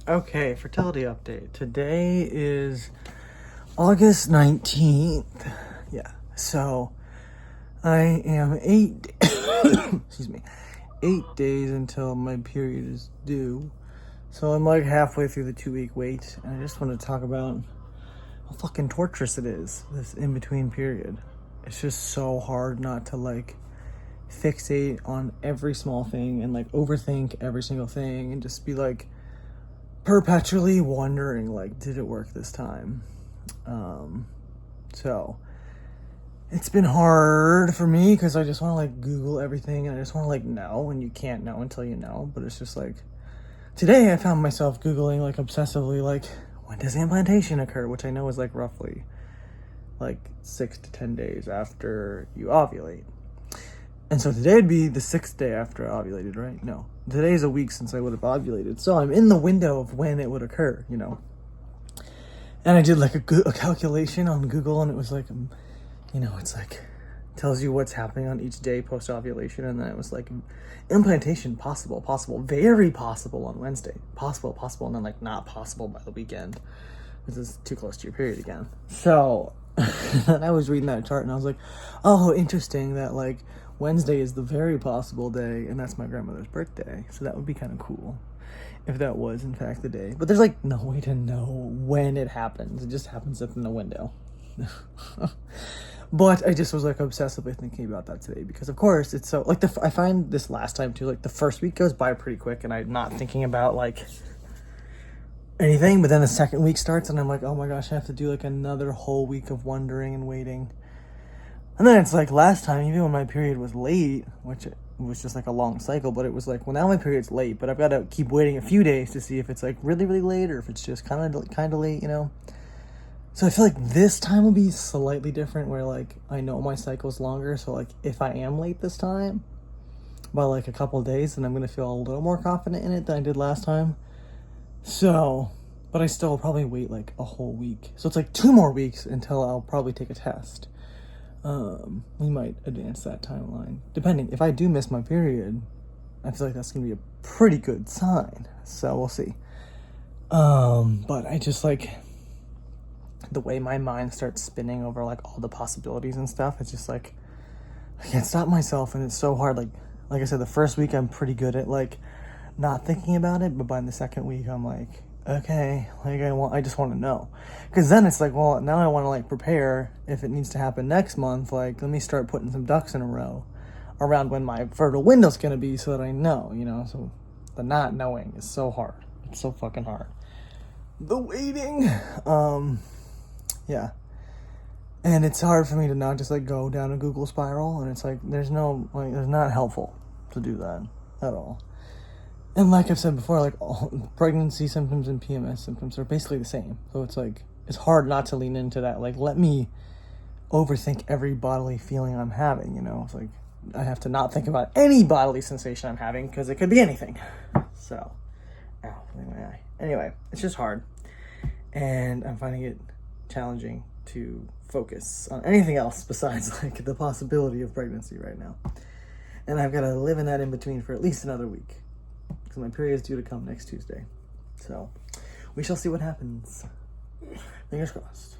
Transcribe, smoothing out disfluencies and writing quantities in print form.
Okay, fertility update. Today is August 19th. Yeah. So I am excuse me, 8 days until my period is due. So I'm like halfway through the 2 week wait, and I just want to talk about how fucking torturous it is, this in between period. It's just so hard not to like fixate on every small thing and like overthink every single thing and just be like perpetually wondering like, did it work this time? So it's been hard for me because I just want to like Google everything and I just want to like know, and you can't know until you know. But it's just like today I found myself Googling like obsessively like, when does implantation occur, which I know is like roughly like 6 to 10 days after you ovulate. And so today would be the 6th day after I ovulated, right? No, today's a week since I would have ovulated. So I'm in the window of when it would occur, you know? And I did like a calculation on Google, and it was like, it's like, tells you what's happening on each day post-ovulation. And then it was like, implantation possible, very possible on Wednesday. Possible, and then like not possible by the weekend. This is too close to your period again. So and I was reading that chart and I was like, oh, interesting that like Wednesday is the very possible day, and that's my grandmother's birthday. So that would be kind of cool if that was in fact the day. But there's like no way to know when it happens. It just happens up in the window. But I just was like obsessively thinking about that today because of course it's so like I find this last time too, like the first week goes by pretty quick and I'm not thinking about like anything, but then the second week starts and I'm like, oh my gosh, I have to do like another whole week of wondering and waiting. And then it's like last time, even when my period was late, which it was just like a long cycle, but it was like, well, now my period's late, but I've got to keep waiting a few days to see if it's like really, really late or if it's just kind of late, you know? So I feel like this time will be slightly different where like I know my cycle's longer. So like if I am late this time by like a couple of days, then I'm going to feel a little more confident in it than I did last time. So, but I still will probably wait like a whole week. So it's like 2 more weeks until I'll probably take a test. We might advance that timeline. Depending, if I do miss my period, I feel like that's gonna be a pretty good sign. So we'll see. But I just like the way my mind starts spinning over like all the possibilities and stuff. It's just like I can't stop myself, and it's so hard. Like I said, the first week I'm pretty good at like not thinking about it, but by the second week I'm like, okay, like I just want to know, because then it's like, well, now I want to like prepare if it needs to happen next month. Like, let me start putting some ducks in a row around when my fertile window's gonna be, so that I know, you know. So the not knowing is so hard. It's so fucking hard. The waiting, yeah, and it's hard for me to not just like go down a Google spiral, and it's like there's not helpful to do that at all. And like I've said before, like all pregnancy symptoms and PMS symptoms are basically the same. So it's like, it's hard not to lean into that. Like, let me overthink every bodily feeling I'm having, you know? It's like, I have to not think about any bodily sensation I'm having because it could be anything. So, ow, in my eye. Anyway, it's just hard. And I'm finding it challenging to focus on anything else besides like the possibility of pregnancy right now. And I've got to live in that in between for at least another week, because my period is due to come next Tuesday. So we shall see what happens. Fingers crossed.